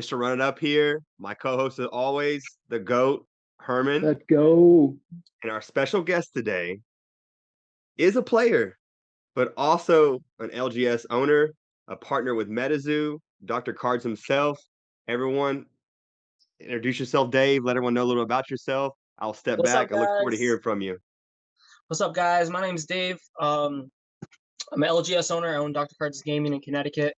Mr. Run It Up here. My co-host is always the GOAT, Herman. Let's go. And our special guest today is a player, but also an LGS owner, a partner with MetaZoo, Dr. Cards himself. Everyone, introduce yourself, Dave. Let everyone know a little about yourself. I'll step What's up, back. I look forward to guys? hearing from you. What's up, guys? My name's Dave. I'm an LGS owner. I own Dr. Cards Gaming in Connecticut.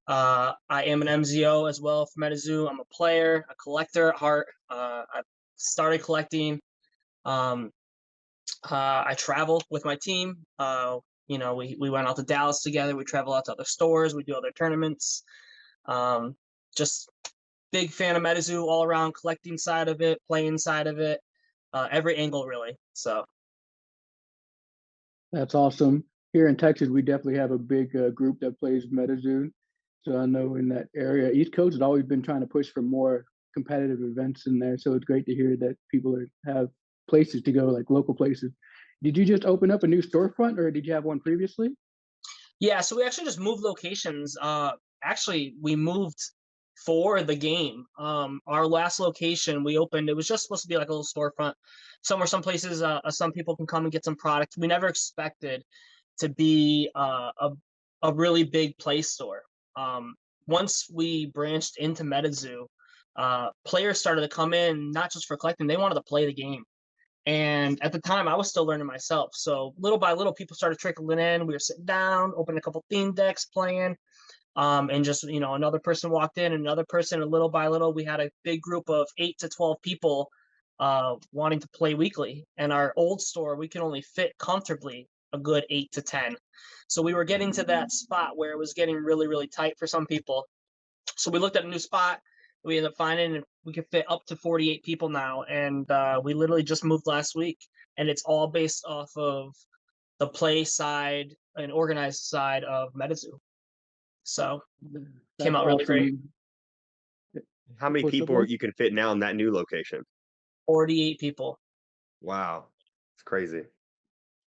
I am an MZO as well for MetaZoo. I'm a player, a collector at heart. I started collecting. I travel with my team. We went out to Dallas together. We travel out to other stores. We do other tournaments. Just big fan of MetaZoo all around, collecting side of it, playing side of it, every angle really. So. That's awesome. Here in Texas, we definitely have a big group that plays MetaZoo. So I know in that area, East Coast has always been trying to push for more competitive events in there. So it's great to hear that people have places to go, like local places. Did you just open up a new storefront, or did you have one previously? Yeah, so we actually just moved locations. Actually, we moved for the game. Our last location we opened, it was just supposed to be like a little storefront. Some places, some people can come and get some product. We never expected to be a really big play store. Once we branched into MetaZoo, players started to come in not just for collecting; they wanted to play the game. And at the time, I was still learning myself. So little by little, people started trickling in. We were sitting down, opening a couple theme decks, playing. And just, another person walked in, another person, and little by little, we had a big group of 8 to 12 people wanting to play weekly. And our old store, we could only fit comfortably a good 8 to 10. So we were getting to that spot where it was getting really, really tight for some people. So we looked at a new spot. We ended up finding we could fit up to 48 people now. And we literally just moved last week. And it's all based off of the play side and organized side of MetaZoo. So came out really great. How many people you can fit now in that new location? 48 people. Wow. It's crazy.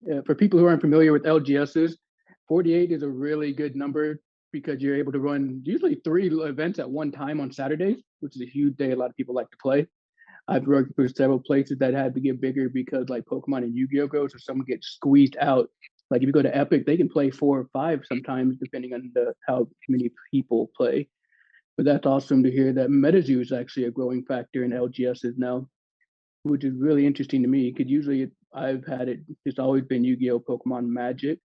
Yeah, for people who aren't familiar with LGSs, 48 is a really good number because you're able to run usually 3 events at one time on Saturdays, which is a huge day a lot of people like to play. I've worked for several places that had to get bigger because like Pokemon and Yu-Gi-Oh go, so someone gets squeezed out. Like if you go to Epic, they can play 4 or 5 sometimes, depending on how many people play. But that's awesome to hear that MetaZoo is actually a growing factor in LGSs now, which is really interesting to me because usually I've had it's always been Yu-Gi-Oh, Pokemon, Magic.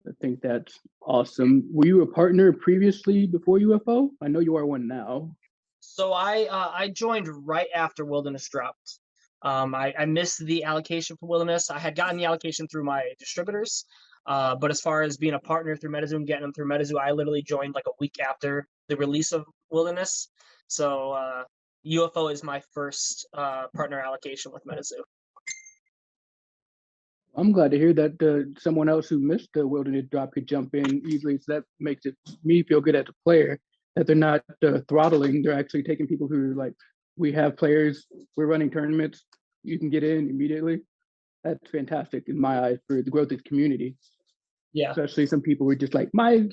I think that's awesome. Were you a partner previously before UFO? I know you are one now. So I joined right after Wilderness dropped. I missed the allocation for Wilderness. I had gotten the allocation through my distributors, but as far as being a partner through MetaZoo and getting them through MetaZoo, I literally joined like a week after the release of Wilderness. So UFO is my first partner allocation with MetaZoo. I'm glad to hear that someone else who missed the Wilderness drop could jump in easily. So that makes me feel good as a player that they're not throttling. They're actually taking people who are like, we have players, we're running tournaments, you can get in immediately. That's fantastic in my eyes for the growth of the community. Yeah. Especially some people were just like, my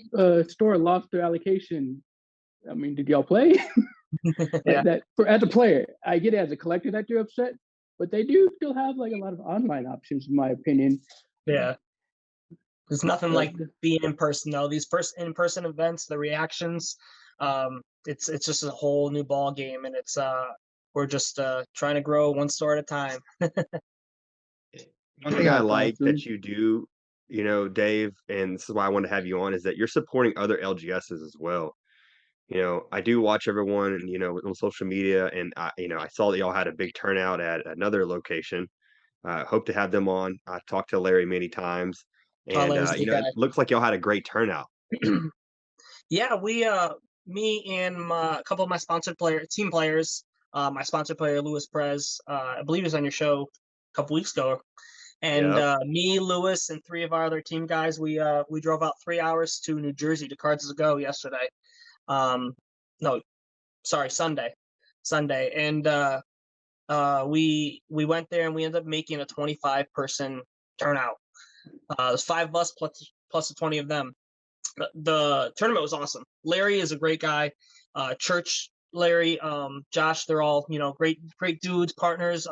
store lost their allocation. I mean, did y'all play? Yeah. As a player, I get it as a collector that you're upset, but they do still have like a lot of online options, in my opinion. Yeah. There's nothing like being in person though. These in-person events, the reactions, it's just a whole new ball game, and it's we're just trying to grow one store at a time. One thing I like that you do, Dave, and this is why I want to have you on, is that you're supporting other LGSs as well. I do watch everyone, on social media, and I saw that y'all had a big turnout at another location. Hope to have them on. I've talked to Larry many times, and it looks like y'all had a great turnout. Yeah, me and a couple of my sponsored team players, my sponsored player Luis Perez, I believe he was on your show a couple weeks ago, and me, Lewis, and 3 of our other team guys, we drove out 3 hours to New Jersey to Cards to Go yesterday. No, sorry, Sunday, and we went there and we ended up making a 25-person turnout. There's 5 of us plus the 20 of them, the tournament was awesome. Larry is a great guy. Church, Larry, Josh, they're all great dudes, partners.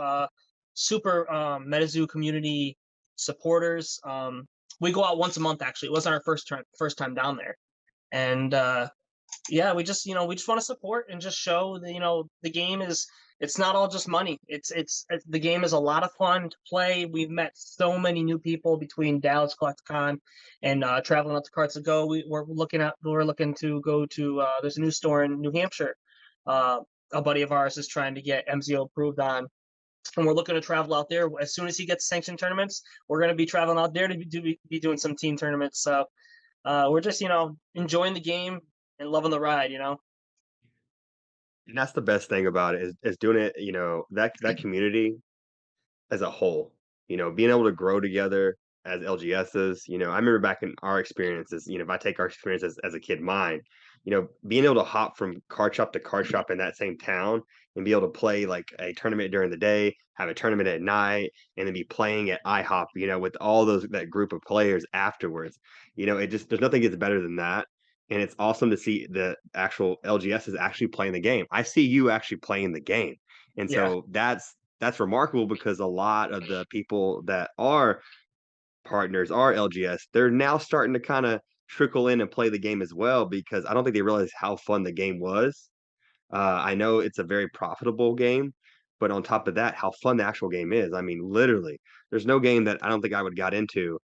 Super MetaZoo community supporters. We go out once a month. Actually, it wasn't our first time down there, and yeah, we just want to support and just show that the game is, it's not all just money. It's the game is a lot of fun to play. We've met so many new people between Dallas CollectCon and traveling out to Carts to Go. We're looking to go to there's a new store in New Hampshire. A buddy of ours is trying to get MZO approved on, and we're looking to travel out there. As soon as he gets sanctioned tournaments, we're going to be traveling out there to be doing some team tournaments. So we're just enjoying the game and loving the ride. And that's the best thing about it is doing it, that community as a whole, being able to grow together as LGSs. I remember back in our experiences, if I take our experience as a kid mine, being able to hop from card shop to card shop in that same town and be able to play like a tournament during the day, have a tournament at night, and then be playing at IHOP, with all that group of players afterwards. It just there's nothing gets better than that. And it's awesome to see the actual LGSs actually playing the game. I see you actually playing the game. And Yeah, so that's remarkable because a lot of the people that are partners are LGS, they're now starting to kind of trickle in and play the game as well because I don't think they realize how fun the game was. I know it's a very profitable game, but on top of that, how fun the actual game is. I mean, literally, there's no game that I don't think I would got into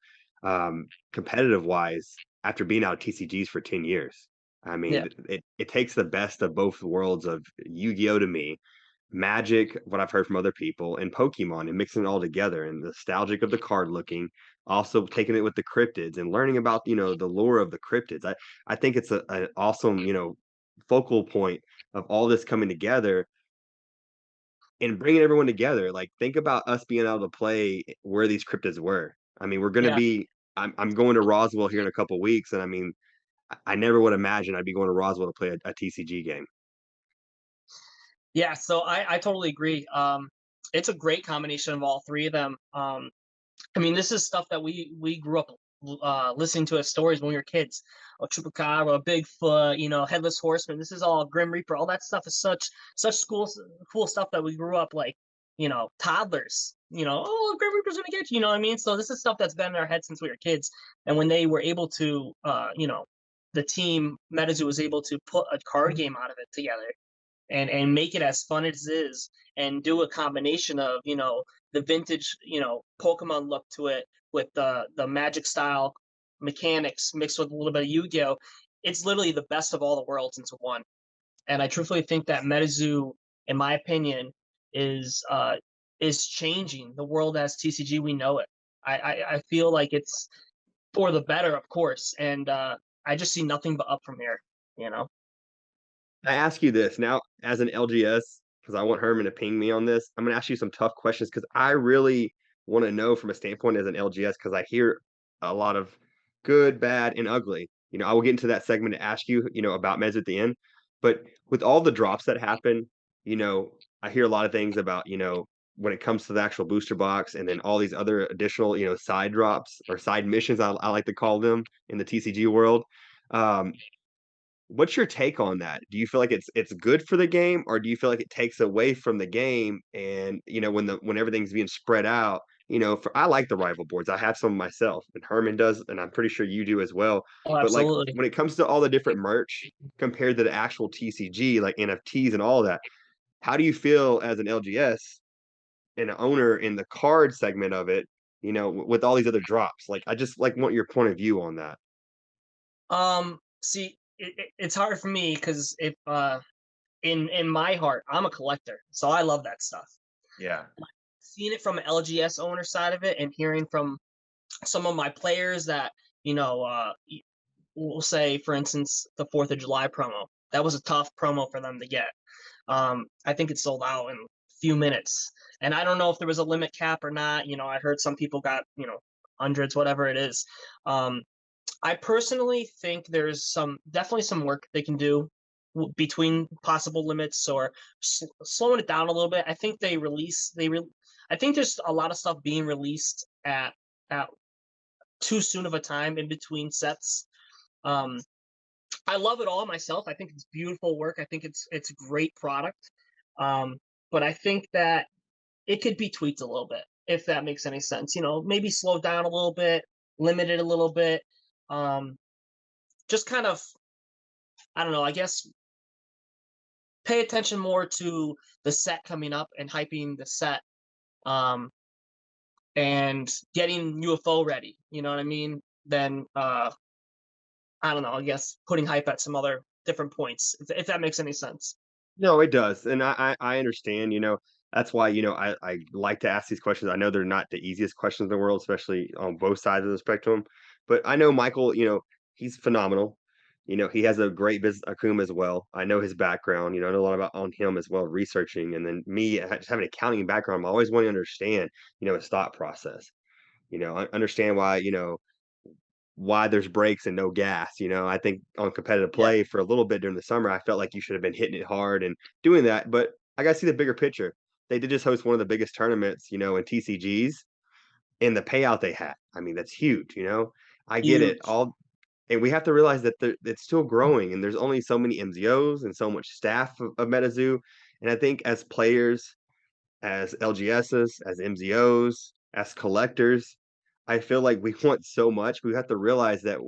competitive wise after being out of TCGs for 10 years. I yeah, mean, it takes the best of both worlds of Yu-Gi-Oh to me, Magic, what I've heard from other people, and Pokemon, and mixing it all together and nostalgic of the card looking, also taking it with the cryptids and learning about, the lore of the cryptids. I think it's an awesome, focal point of all this coming together and bringing everyone together. Like, think about us being able to play where these cryptids were. I mean, we're gonna yeah, be I'm going to Roswell here in a couple weeks, and I mean, I never would imagine I'd be going to Roswell to play a TCG game. yeah. So I totally agree. It's a great combination of all three of them. I mean, this is stuff that we grew up listening to as stories when we were kids. Oh, Chupacabra, Bigfoot, Headless Horseman. This is all Grim Reaper. All that stuff is such cool stuff that we grew up like, toddlers. Oh, Grim Reaper's gonna get you. You know what I mean? So this is stuff that's been in our head since we were kids. And when they were able to, the team MetaZoo was able to put a card game out of it together and make it as fun as it is and do a combination of the vintage Pokemon look to it with the magic style mechanics mixed with a little bit of Yu-Gi-Oh. It's literally the best of all the worlds into one, and I truthfully think that MetaZoo, in my opinion, is changing the world as TCG we know it. I feel like it's for the better, of course, and I just see nothing but up from here. You know. I ask you this now as an LGS, because I want Herman to ping me on this. I'm going to ask you some tough questions because I really want to know from a standpoint as an LGS because I hear a lot of good, bad, and ugly. I will get into that segment to ask you, about Mez at the end. But with all the drops that happen, you know, I hear a lot of things about, when it comes to the actual booster box and then all these other additional, side drops or side missions, I like to call them in the TCG world. Um, What's your take on that? Do you feel like it's good for the game, or do you feel like it takes away from the game? And when everything's being spread out, I like the rival boards. I have some myself, and Herman does, and I'm pretty sure you do as well. Oh, But like absolutely. when it comes to all the different merch compared to the actual TCG, like NFTs and all that, how do you feel as an LGS and an owner in the card segment of it? With all these other drops, like I just like want your point of view on that. See, it's hard for me because if in my heart, I'm a collector, so I love that stuff. Yeah. Seeing it from an LGS owner side of it, and hearing from some of my players that we'll say, for instance, the Fourth of July promo. That was a tough promo for them to get. I think it sold out in a few minutes, and I don't know if there was a limit cap or not. I heard some people got hundreds, whatever it is. I personally think there's definitely some work they can do between possible limits or slowing it down a little bit. I think I think there's a lot of stuff being released at too soon of a time in between sets. I love it all myself. I think it's beautiful work. I think it's a great product. Um, but I think that it could be tweaked a little bit, if that makes any sense. Maybe slowed down a little bit, limited a little bit. Um, just kind of, I don't know, I guess pay attention more to the set coming up and hyping the set, um, and getting UFO ready. You know what I mean? Then I don't know, I guess putting hype at some other different points, if that makes any sense. No, it does, and I understand, that's why, I like to ask these questions. I know they're not the easiest questions in the world, especially on both sides of the spectrum, but I know Michael, he's phenomenal. He has a great business acumen as well. I know his background, I know a lot about on him as well, researching, and then me, just having an accounting background, I'm always wanting to understand, his thought process. Understand why, why there's brakes and no gas. I think on competitive Yeah. play for a little bit during the summer, I felt like you should have been hitting it hard and doing that. But I got to see the bigger picture. They did just host one of the biggest tournaments, in TCGs, and the payout they had. I mean, that's huge. I get it Huge. all, and we have to realize that it's still growing, and there's only so many MZOs and so much staff of MetaZoo. And I think as players, as LGSs, as MZOs, as collectors, I feel like we want so much. We have to realize that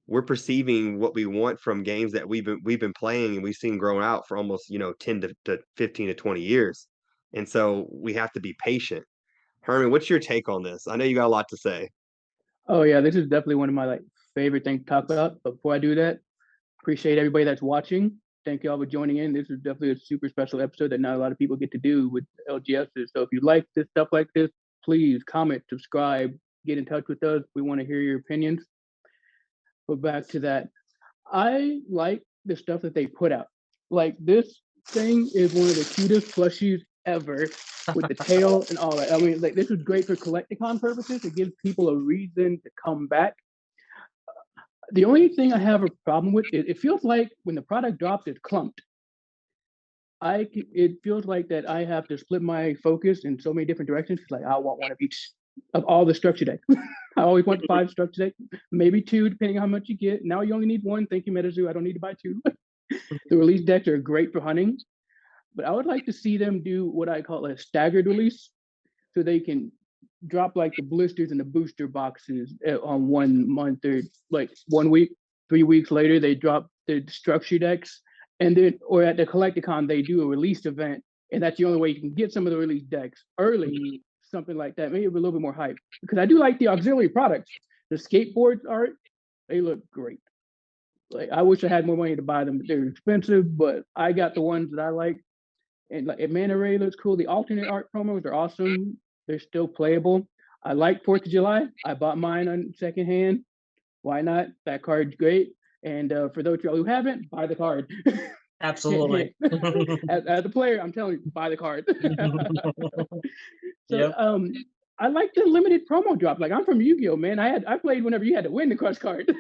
we're perceiving what we want from games that we've been playing and we've seen grown out for almost 10 to 15 to 20 years. And so we have to be patient. Herman, what's your take on this? I know you got a lot to say. Oh yeah, this is definitely one of my favorite things to talk about. But before I do that, appreciate everybody that's watching. Thank you all for joining in. This is definitely a super special episode that not a lot of people get to do with LGSs. So if you like this stuff like this, please comment, subscribe, get in touch with us. We want to hear your opinions. But back to that, I like the stuff that they put out. Like this thing is one of the cutest plushies ever with the tail and all that. I mean, like this is great for collecticon purposes. It gives people a reason to come back. The only thing I have a problem with is it feels like when the product drops, it's clumped. It feels like that I have to split my focus in so many different directions. It's like I want one of each of all the structure decks. I always want 5 structure decks, maybe 2, depending on how much you get. Now you only need 1. Thank you, MetaZoo. I don't need to buy 2. The release decks are great for hunting, but I would like to see them do what I call a staggered release, so they can drop like the blisters and the booster boxes on 1 month, or like 1 week, 3 weeks later they drop the structure decks, and then or at the Collecticon they do a release event, and that's the only way you can get some of the release decks early, something like that. Maybe a little bit more hype, because I do like the auxiliary products. The skateboards art, they look great. Like I wish I had more money to buy them, but they're expensive. But I got the ones that I like, and like Mana Ray looks cool. The alternate art promos are awesome. They're still playable. I like 4th of July. I bought mine on secondhand. Why not? That card's great. And for those of y'all who haven't, buy the card. Absolutely. As a player, I'm telling you, buy the card. So Yep. I like the limited promo drop. Like I'm from Yu-Gi-Oh, man. I played whenever you had to win the crush card.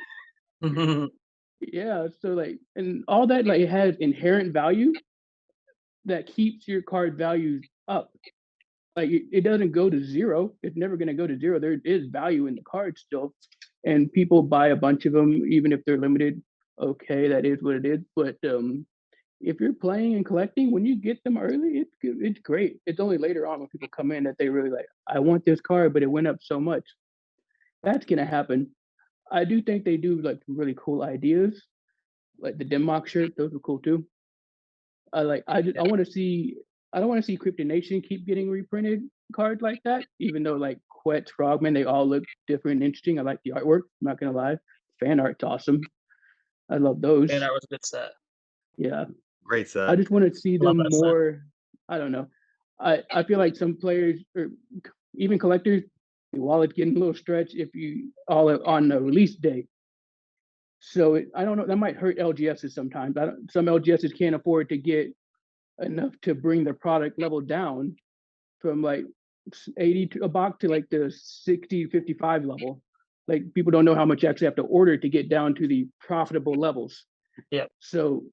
Yeah. So like, and all that like it has inherent value that keeps your card values up. Like it doesn't go to zero. It's never going to go to zero. There is value in the card still, and people buy a bunch of them even if they're limited. Okay, that is what it is. But if you're playing and collecting, when you get them early, it's great. It's only later on when people come in that they really like, I want this card, but it went up so much. That's gonna happen. I do think they do like really cool ideas, like the Denmark shirt. Those were cool too. I want to see. I don't want to see Cryptid Nation keep getting reprinted cards like that. Even though like Quetz, Frogman, they all look different and interesting. I like the artwork. I'm not gonna lie, fan art's awesome. I love And those. that was a good set. Yeah, Great I set. just want to see Love them that set. more. I don't know. I feel like some players or even collectors, the wallet's getting a little stretched if you all on the release day. So I don't know. That might hurt LGSs sometimes. Some LGSs can't afford to get enough to bring their product level down from like 80 to a box to like the 60 55 level. Like people don't know how much you actually have to order to get down to the profitable levels. Yep. So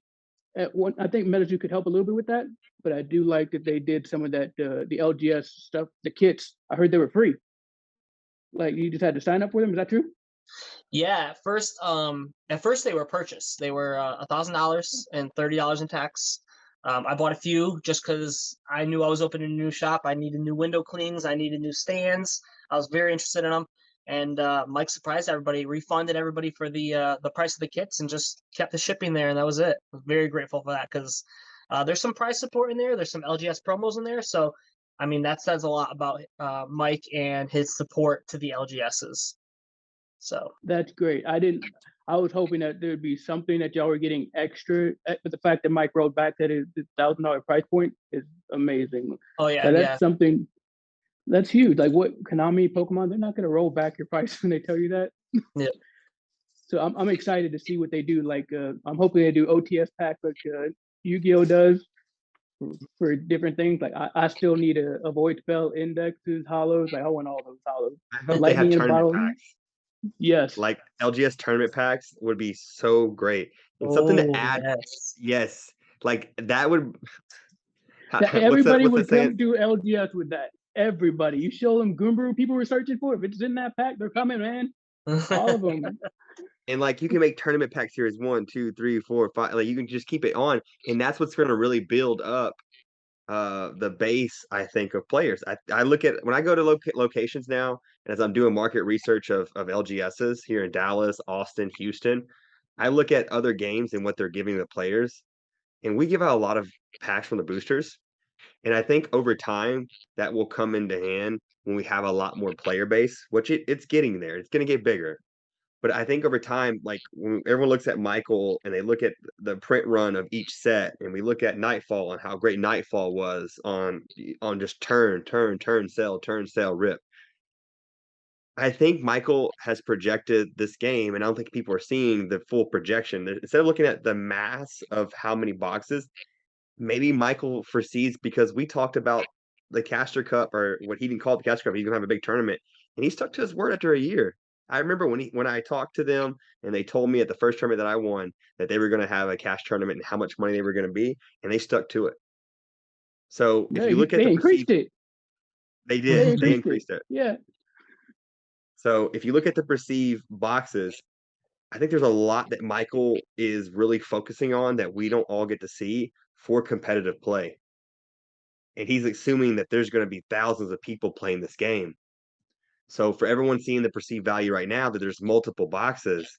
I think MetaZoo could help a little bit with that, but I do like that they did some of that the LGS stuff, the kits. I heard they were free. Like you just had to sign up for them. Is that true? Yeah, at first they were purchased. They were $1,000 and $30 in tax. I bought a few just because I knew I was opening a new shop. I needed new window cleans. I needed new stands. I was very interested in them. And Mike surprised everybody, refunded everybody for the price of the kits, and just kept the shipping there, and that was it. I was very grateful for that because there's some price support in there. There's some LGS promos in there. So, I mean, that says a lot about Mike and his support to the LGSs. So. That's great. I was hoping that there'd be something that y'all were getting extra, but the fact that Mike rolled back that is $1,000 price point is amazing. Oh yeah, So yeah. that's something that's huge. Like what Konami, Pokemon, they're not gonna roll back your price when they tell you that. Yeah. So I'm excited to see what they do. Like I'm hoping they do OTS pack like Yu-Gi-Oh does for different things. Like I still need a void spell indexes, hollows. Like I want all those hollows. I hope they have Lightning in a tournament bottle. packs. Yes. Like LGS tournament packs would be so great. And something to Oh, add, yes. yes, like that would Everybody what's the would saying? come to LGS with that. Everybody. You show them Goombrew people were searching for. If it's in that pack, they're coming, man. All of them. And like you can make tournament pack series 1, 2, 3, 4, 5. Like you can just keep it on, and that's what's going to really build up the base, I think, of players. I look at when I go to locations now, and as I'm doing market research of LGSs here in Dallas, Austin, Houston, I look at other games and what they're giving the players, and we give out a lot of packs from the boosters. And I think over time that will come into hand when we have a lot more player base, which it's getting there. It's going to get bigger. But I think over time, like when everyone looks at Michael and they look at the print run of each set, and we look at Nightfall and how great Nightfall was on just turn, sell, rip. I think Michael has projected this game, and I don't think people are seeing the full projection. Instead of looking at the mass of how many boxes, maybe Michael foresees because we talked about the Caster Cup or what he didn't call the Caster Cup. He's gonna have a big tournament, and he stuck to his word after a year. I remember when I talked to them and they told me at the first tournament that I won that they were going to have a cash tournament and how much money they were going to be, and they stuck to it. So if Yeah, you look at they the increased perceived, it. They they increased it. increased it. Yeah. So if you look at the perceived boxes, I think there's a lot that Michael is really focusing on that we don't all get to see for competitive play. And he's assuming that there's going to be thousands of people playing this game. So for everyone seeing the perceived value right now that there's multiple boxes,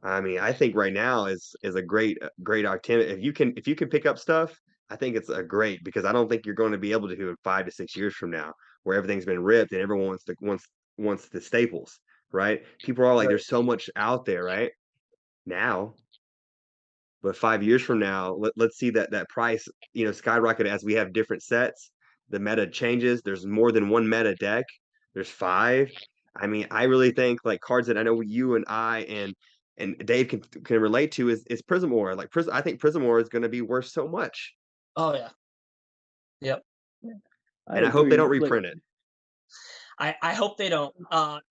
I mean, I think right now is a great activity. If you can pick up stuff, I think it's a great because I don't think you're going to be able to do it 5 to 6 years from now, where everything's been ripped and everyone wants the staples, right? People are like, Right. there's so much out there, right? Now, but 5 years from now, let's see that price, skyrocket as we have different sets. The meta changes. There's more than one meta deck. There's five. I mean, I really think like cards that I know you and I and Dave can relate to is Prism Aura. Like Prism, I think Prism Aura is going to be worth so much, Oh yeah. Yep. Yeah, I and I hope they agree. don't Like reprint it. I hope they don't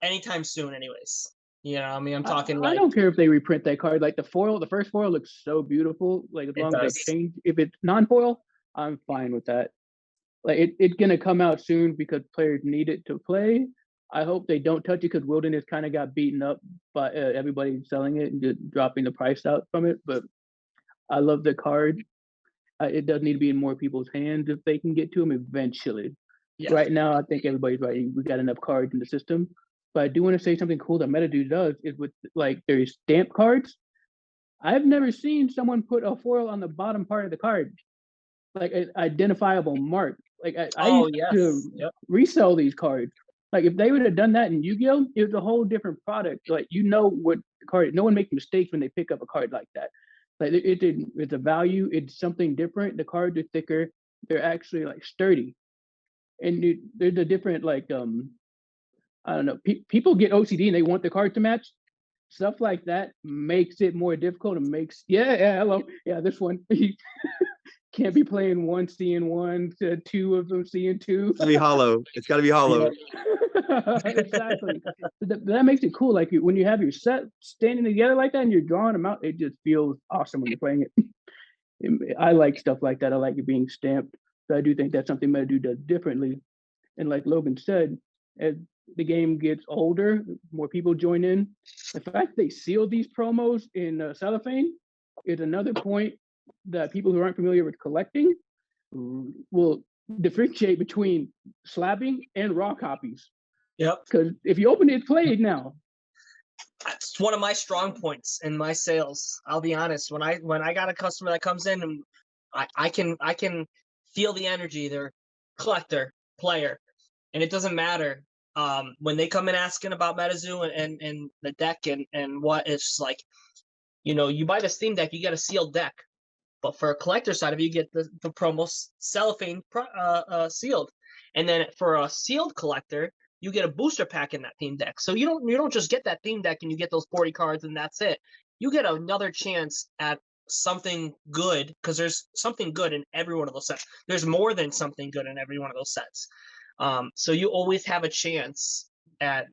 anytime soon anyways. I mean, I'm talking I like don't care if they reprint that card. Like the foil, the first foil looks so beautiful. Like as it long as they does. change, if it's non-foil, I'm fine with that. Like it's gonna come out soon because players need it to play. I hope they don't touch it because Wilderness kind of got beaten up by everybody selling it and just dropping the price out from it. But I love the card. It does need to be in more people's hands if they can get to them eventually. Yeah. Right now, I think everybody's right. We got enough cards in the system. But I do want to say something cool that MetaZoo does is with like their stamp cards. I've never seen someone put a foil on the bottom part of the card, like an identifiable mark. Like I Oh used to yes. Yep. resell these cards. Like if they would have done that in Yu-Gi-Oh, it was a whole different product. Like what card. No one makes mistakes when they pick up a card like that. Like it's a value. It's something different. The cards are thicker. They're actually like sturdy, and there's a different like I don't know. People get OCD and they want the card to match. Stuff like that makes it more difficult and makes hello this one can't be playing one seeing one to two of them seeing two. It's gonna be hollow. It's got to be hollow. Yeah, exactly. That makes it cool. Like when you have your set standing together like that and you're drawing them out, it just feels awesome when you're playing it. I like stuff like that. I like it being stamped. So I do think that's something MetaZoo does differently. And like Logan said, as the game gets older, more people join in. The fact they seal these promos in cellophane is another point that people who aren't familiar with collecting will differentiate between slabbing and raw copies. Yep. Because if you open it, it's played now. It's one of my strong points in my sales. I'll be honest. When I got a customer that comes in and I can feel the energy. They're collector, player, and it doesn't matter. When they come in asking about MetaZoo and the deck and what it's like, you buy the Steam Deck, you get a sealed deck. But for a collector side of it, you get the promo cellophane sealed, and then for a sealed collector, you get a booster pack in that theme deck. So you don't just get that theme deck and you get those 40 cards and that's it. You get another chance at something good because there's something good in every one of those sets. There's more than something good in every one of those sets. So you always have a chance at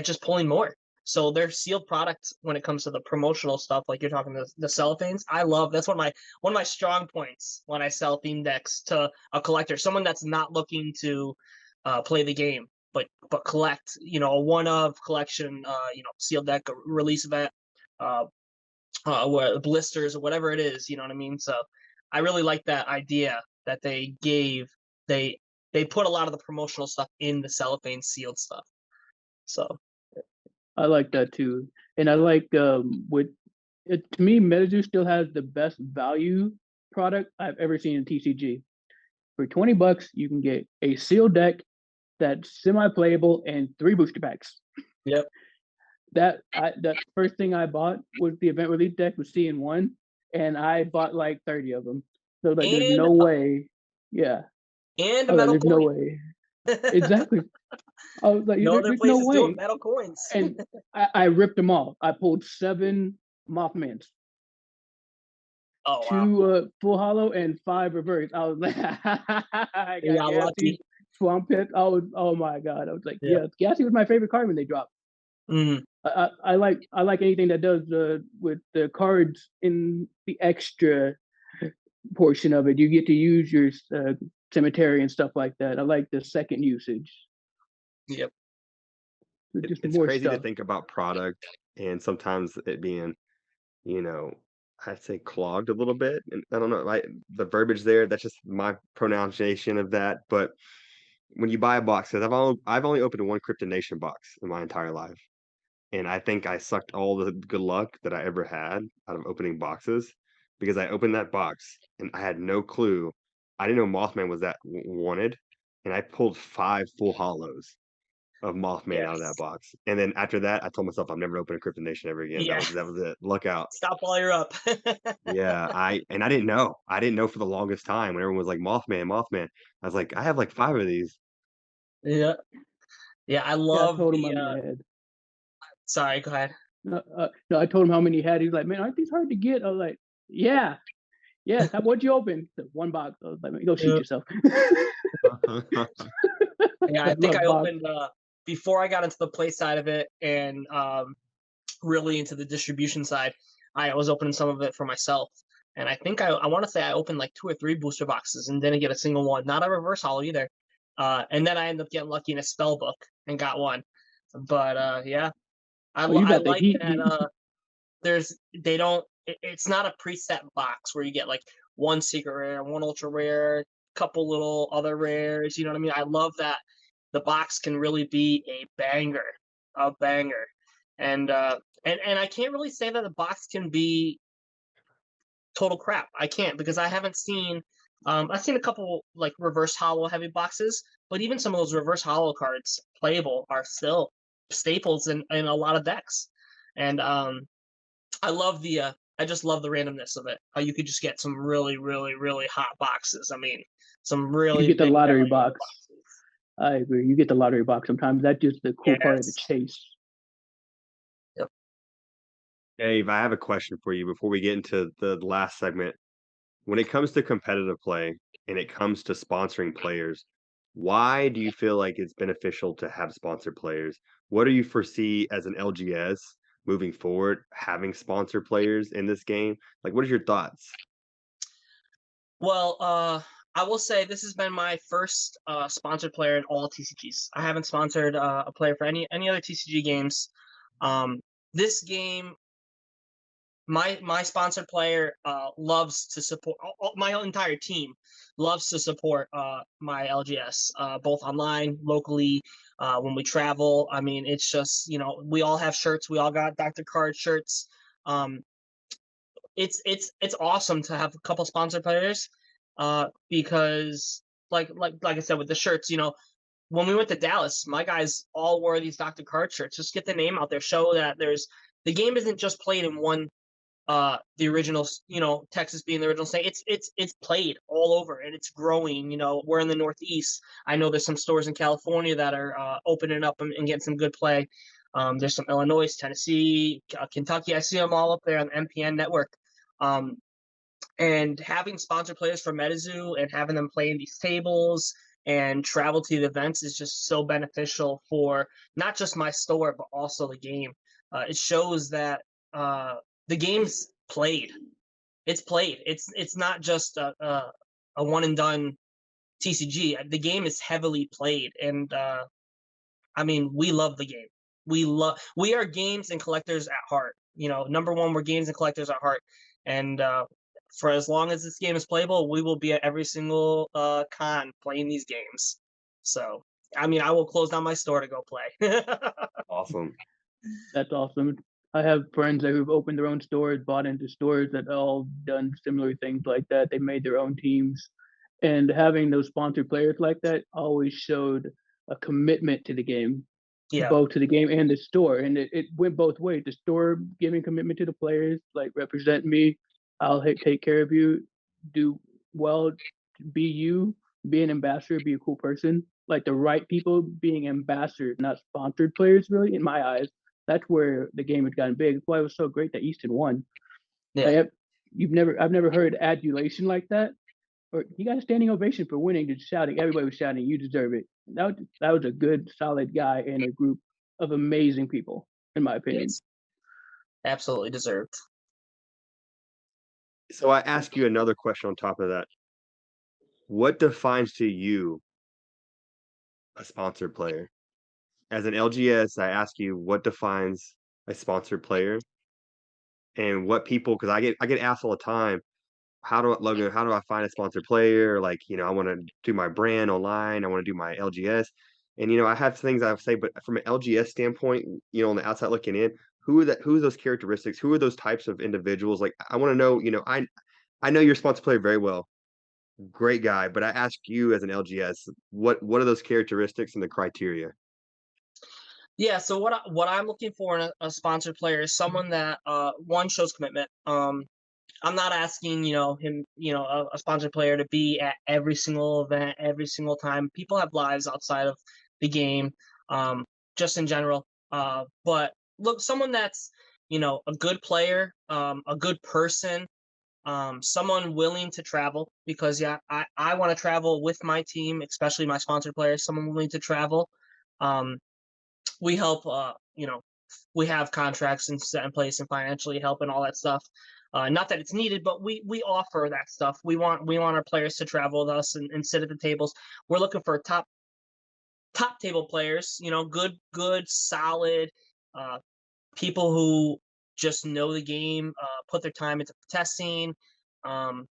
just pulling more. So their sealed product when it comes to the promotional stuff, like you're talking the cellophanes, I love. That's one of my strong points when I sell theme decks to a collector, someone that's not looking to play the game, but collect, a one-of collection, sealed deck, a release event, blisters or whatever it is. You know what I mean? So I really like that idea that they gave. They put a lot of the promotional stuff in the cellophane sealed stuff. So. I like that too, and I like to me, MetaZoo still has the best value product I've ever seen in TCG. For $20, you can get a sealed deck that's semi-playable and 3 booster packs. Yep. That first thing I bought was the event release deck with CN1, and I bought like 30 of them. So like, there's no way. Yeah. And a metal there's coin. No way. Exactly. I was like, no other there's place no is way. doing metal coins. And I ripped them all. I pulled 7 Mothmans. Oh, 2 full hollow and 5 reverse. I was like, I got lucky. Swamp Pit. Oh my god. I was like, yeah, Gassy was my favorite card when they dropped. Mm. I like anything that does with the cards in the extra portion of it. You get to use your cemetery and stuff like that. I like the second usage. Yep. It's crazy to think about product and sometimes it being, I'd say clogged a little bit. And I don't know, the verbiage there, that's just my pronunciation of that. But when you buy a box, because I've only opened 1 Crypto Nation box in my entire life. And I think I sucked all the good luck that I ever had out of opening boxes because I opened that box and I had no clue. I didn't know Mothman was that wanted. And I pulled 5 full hollows of Mothman out of that box. And then after that, I told myself I'm never opening Crypto Nation ever again. Yeah. That was it. Look out. Stop while you're up. Yeah, I didn't know. I didn't know for the longest time when everyone was like Mothman, Mothman. I was like, I have like 5 of these. Yeah. Yeah, I love I told him how many I had. Sorry, go ahead. No, I told him how many he had. He's like, man, aren't these hard to get? I was like, yeah. What'd you open? 1 box. I was like, man, go shoot yourself. Yeah, I think I opened before I got into the play side of it and really into the distribution side. I was opening some of it for myself, and I think I want to say I opened like 2 or 3 booster boxes and didn't get a single one, not a reverse holo either. And then I ended up getting lucky in a spell book and got one. But yeah, I like that. It's not a preset box where you get like 1 secret rare, 1 ultra rare, couple little other rares. You know what I mean? I love that the box can really be a banger. And I can't really say that the box can be total crap. I can't because I haven't seen. I've seen a couple like reverse holo heavy boxes, but even some of those reverse holo cards playable are still staples in a lot of decks. And I just love the randomness of it. How you could just get some really, really, really hot boxes. I mean, some really. You get the lottery box. I agree. You get the lottery box sometimes. That's just the cool part of the chase. Yep. Dave, I have a question for you before we get into the last segment. When it comes to competitive play and it comes to sponsoring players, why do you feel like it's beneficial to have sponsored players? What do you foresee as an LGS moving forward, having sponsor players in this game? Like, what are your thoughts? Well, I will say this has been my first sponsored player in all TCGs. I haven't sponsored a player for any other TCG games. Um, this game, my sponsored player loves to support my entire team loves to support my LGS both online, locally, when we travel. I mean, it's just, we all have shirts. We all got Dr. Card shirts. Um, it's awesome to have a couple sponsored players because like I said with the shirts, when we went to Dallas, my guys all wore these Dr. Card shirts. Just get the name out there, show that the game isn't just played in one the original, Texas being the original state. It's played all over and it's growing. We're in the Northeast. I know there's some stores in California that are opening up and getting some good play. There's some Illinois, Tennessee, Kentucky. I see them all up there on the MPN network. Um, and having sponsored players for MetaZoo and having them play in these tables and travel to the events is just so beneficial for not just my store but also the game. It shows that the game's played. It's played. It's not just a one and done TCG. The game is heavily played, and I mean, we love the game. We are games and collectors at heart. Number one, we're games and collectors at heart, and for as long as this game is playable, we will be at every single con playing these games. So, I mean, I will close down my store to go play. Awesome. That's awesome. I have friends who've opened their own stores, bought into stores that all done similar things like that. They made their own teams, and having those sponsored players like that always showed a commitment to the game, Yeah. both to the game and the store. And it went both ways. The store giving commitment to the players, like represent me, I'll take care of you, do well, be you, be an ambassador, be a cool person. Like the right people being ambassadors, not sponsored players, really, in my eyes. That's where the game had gotten big. That's why it was so great that Easton won. Yeah. Like, I've never heard adulation like that. Or he got a standing ovation for winning, just shouting. Everybody was shouting, "You deserve it." That was a good, solid guy in a group of amazing people, in my opinion. Yes. Absolutely deserved. So I ask you another question on top of that. What defines to you a sponsored player? As an LGS, I ask you what defines a sponsored player and what people, because I get asked all the time, Logan, how do I find a sponsored player? Like, I want to do my brand online. I want to do my LGS. And, I have things I say, but from an LGS standpoint, on the outside looking in, who are those characteristics? Who are those types of individuals? Like, I want to know, I know your sponsored player very well. Great guy. But I ask you as an LGS, what are those characteristics and the criteria? Yeah, so what I'm looking for in a sponsored player is someone that one shows commitment. I'm not asking, him, a sponsored player to be at every single event, every single time. People have lives outside of the game, just in general. But look, someone that's, a good player, a good person, someone willing to travel because yeah, I want to travel with my team, especially my sponsored players, someone willing to travel. Um, we help, we have contracts and set in place and financially help and all that stuff. Not that it's needed, but we offer that stuff. We want our players to travel with us and sit at the tables. We're looking for top table players. Good, solid uh, people who just know the game, put their time into testing, um,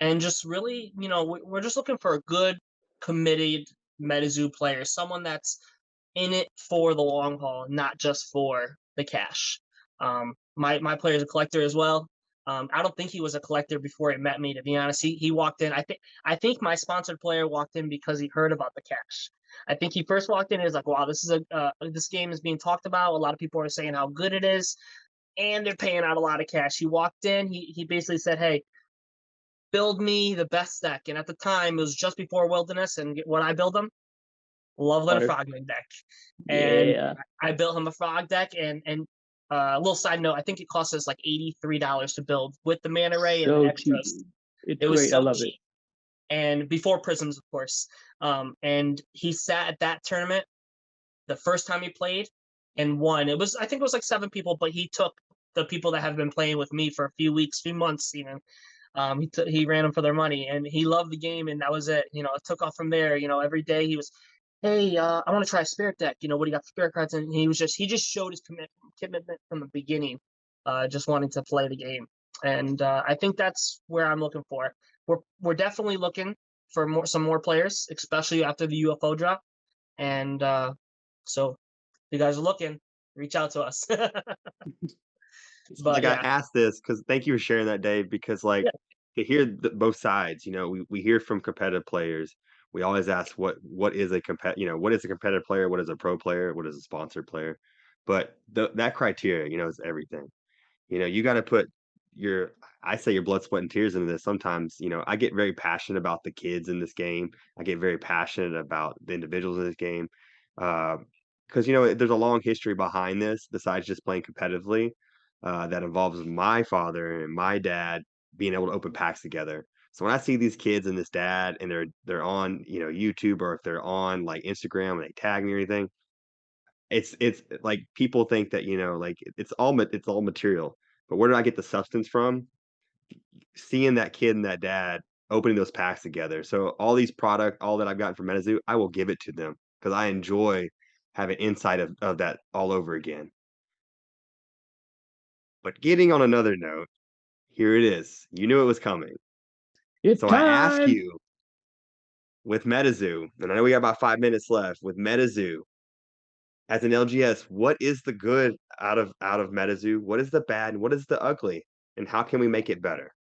and just really, we're just looking for a good, committed MetaZoo player, someone that's in it for the long haul, not just for the cash. My player is a collector as well. I don't think he was a collector before he met me. To be honest, he walked in. I think my sponsored player walked in because he heard about the cash. I think he first walked in and was like, "Wow, this game is being talked about. A lot of people are saying how good it is, and they're paying out a lot of cash." He walked in. He basically said, "Hey, build me the best deck." And at the time, it was just before Wilderness, and what I build him, Love Letter Water. Frogman deck, and Yeah. I built him a frog deck. And a little side note, I think it cost us like $83 to build with the mana ray and the So cheap. extras. It's It was great. I so love it. cheap, and before prisms, of course. And he sat at that tournament the first time he played and won. I think it was like 7 people, but he took the people that have been playing with me for a few weeks, few months even. He ran them for their money, and he loved the game, and that was it. It took off from there. Every day he was, hey, I want to try a spirit deck. What do you got for spirit cards? And he just showed his commitment from the beginning, just wanting to play the game. And I think that's where I'm looking for. We're definitely looking for some more players, especially after the UFO drop. And so if you guys are looking, reach out to us. But Like, I yeah, asked this because thank you for sharing that, Dave, because, like, yeah. to hear both sides, we hear from competitive players. We always ask what is a what is a competitive player? What is a pro player? What is a sponsored player? But that criteria, is everything. You gotta put your I say your blood, sweat, and tears into this. Sometimes, I get very passionate about the kids in this game. I get very passionate about the individuals in this game. Because, there's a long history behind this besides just playing competitively, that involves my father and my dad being able to open packs together. So when I see these kids and this dad and they're on, YouTube, or if they're on, like, Instagram and they tag me or anything, it's like people think that, like, it's all material, but where do I get the substance from? Seeing that kid and that dad opening those packs together. So all that I've gotten from MetaZoo, I will give it to them because I enjoy having insight of that all over again. But getting on another note, here it is. You knew it was coming. It's So I ask time. you, with MetaZoo, and I know we got about 5 minutes left, with MetaZoo, as an LGS, what is the good out of MetaZoo? What is the bad and what is the ugly? And how can we make it better?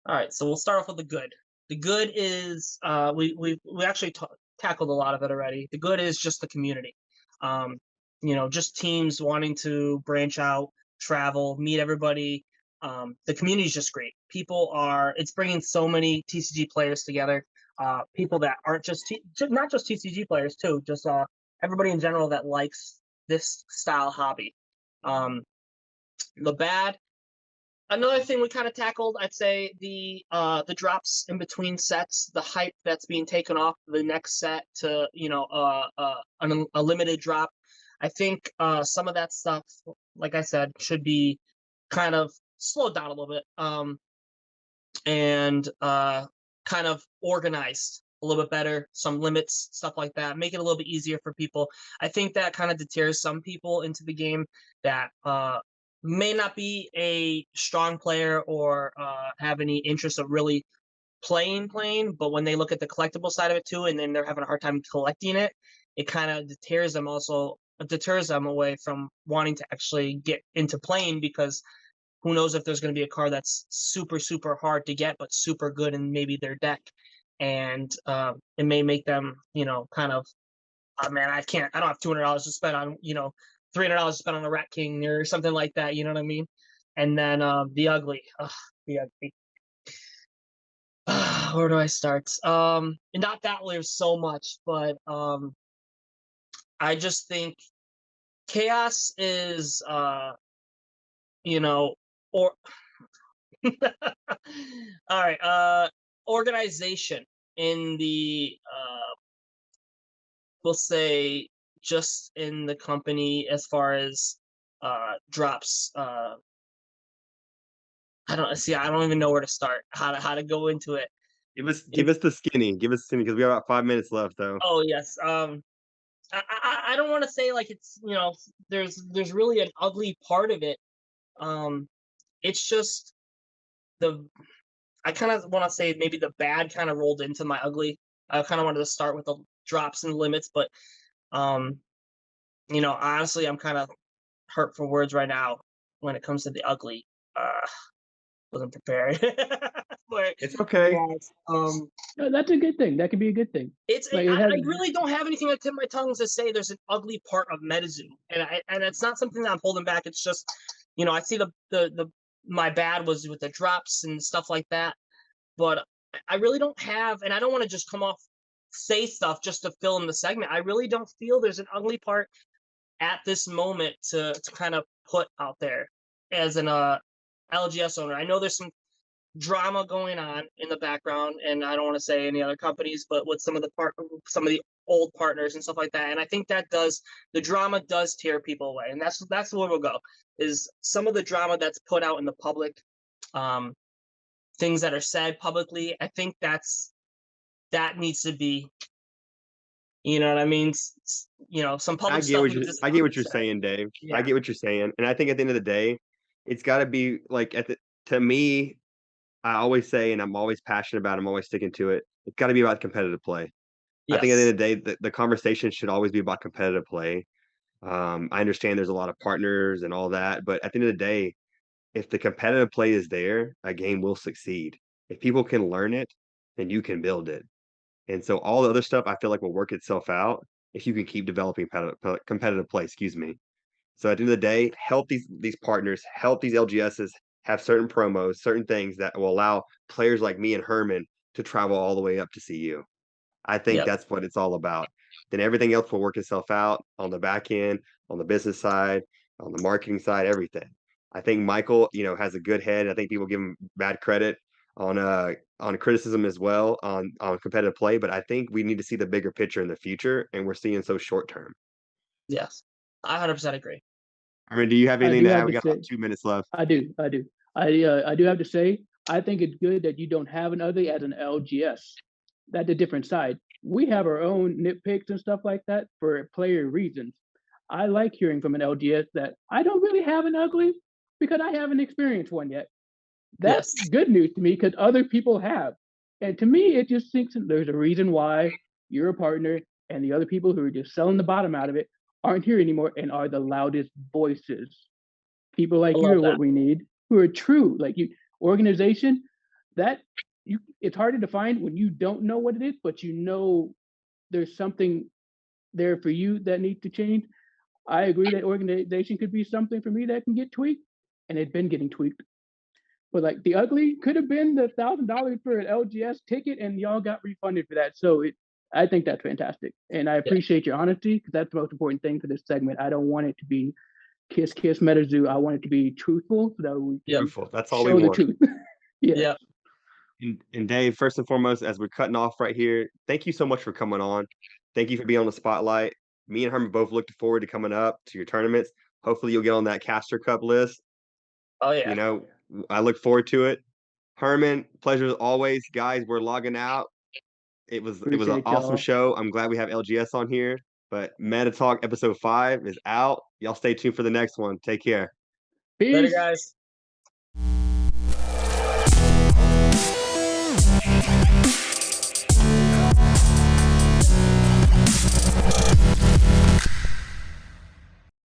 All right, so we'll start off with the good. The good is we actually tackled a lot of it already. The good is just the community. Um, just teams wanting to branch out, travel, meet everybody. The community is just great. It's bringing so many TCG players together. People that aren't not just TCG players too, just everybody in general that likes this style hobby. Um, the bad, another thing we kind of tackled, I'd say the drops in between sets, the hype that's being taken off the next set to a limited drop. I think some of that stuff, like I said, should be kind of slowed down a little bit, and kind of organized a little bit better. Some limits, stuff like that, make it a little bit easier for people. I think that kind of deters some people into the game that may not be a strong player or have any interest of really playing, but when they look at the collectible side of it too, and then they're having a hard time collecting it, it kind of deters them away from wanting to actually get into playing, because who knows if there's going to be a card that's super super hard to get but super good in maybe their deck, and it may make them kind of, oh man, I don't have $200 to spend on $300 to spend on a Rat King or something like that, you know what I mean? And then the ugly, the ugly. Where do I start? And not that there's so much, but I just think chaos is you know or all right, organization in the we'll say just in the company as far as drops. I don't even know where to start, how to go into it. Give us the skinny. Give us skinny because we have about 5 minutes left, though. Oh yes. I don't want to say like it's there's really an ugly part of it. Um, it's just the I kind of want to say maybe the bad kind of rolled into my ugly. I kind of wanted to start with the drops and limits, but um, honestly, I'm kind of hurt for words right now when it comes to the ugly. Wasn't prepared. But It's okay. yes, No, that's a good thing. That could be a good thing. Like it has. I really don't have anything at tip of my tongue to say there's an ugly part of MetaZoo, and it's not something that I'm holding back. It's just, I see the my bad was with the drops and stuff like that, but I really don't have, and I don't want to just come off say stuff just to fill in the segment. I really don't feel there's an ugly part at this moment to kind of put out there as an LGS owner. I know there's some drama going on in the background, and I don't want to say any other companies, but with some of the old partners and stuff like that. And I think the drama does tear people away, and that's where we'll go. Is some of the drama that's put out in the public, um, things that are said publicly. I think that needs to be, you know what I mean? Some public stuff needs I to get be what you're said. saying, Dave. I Yeah. get what you're saying, and I think at the end of the day, it's gotta be, like, to me, I always say, and I'm always passionate about it, I'm always sticking to it, it's gotta be about competitive play. I think at the end Yes. of the day, the conversation should always be about competitive play. I understand there's a lot of partners and all that, but at the end of the day, if the competitive play is there, a game will succeed. If people can learn it, then you can build it. And so all the other stuff I feel like will work itself out if you can keep developing competitive play, excuse me. So at the end of the day, help these partners, help these LGSs have certain promos, certain things that will allow players like me and Herman to travel all the way up to see you. I think Yep. that's what it's all about. Then everything else will work itself out on the back end, on the business side, on the marketing side, everything. I think Michael, has a good head. I think people give him bad credit on criticism as well on competitive play, but I think we need to see the bigger picture in the future, and we're seeing so short term. Yes. I 100% agree. I mean, do you have I anything do to add? have We to got about say, 2 minutes left. I do, I do. I do have to say, I think it's good that you don't have an ugly as an LGS. That's a different side. We have our own nitpicks and stuff like that for player reasons. I like hearing from an LGS that I don't really have an ugly because I haven't experienced one yet. That's Yes. good news to me because other people have. And to me, it just thinks there's a reason why you're a partner and the other people who are just selling the bottom out of it aren't here anymore and are the loudest voices. People I like you love are that. what we need, who are true. Like you, organization that you, it's harder to find when you don't know what it is, but you know there's something there for you that needs to change. I agree that organization could be something for me that can get tweaked, and it's been getting tweaked. But like the ugly could have been the $1,000 for an LGS ticket, and y'all got refunded for that. So I think that's fantastic, and I Yeah. appreciate your honesty because that's the most important thing for this segment. I don't want it to be kiss kiss metazoo. I want it to be truthful so that we Yep. can Beautiful. That's all we show the want. truth. Yeah, Yep. And Dave, first and foremost, as we're cutting off right here, thank you so much for coming on. Thank you for being on the spotlight. Me and Herman both looked forward to coming up to your tournaments. Hopefully, you'll get on that Caster Cup list. Oh You yeah. know, I look forward to it. Herman, pleasure as always, guys. We're logging out. It was an appreciate awesome y'all. show. I'm glad we have LGS on here. But Meta Talk episode 5 is out. Y'all stay tuned for the next one. Take care. Later, Peace. guys.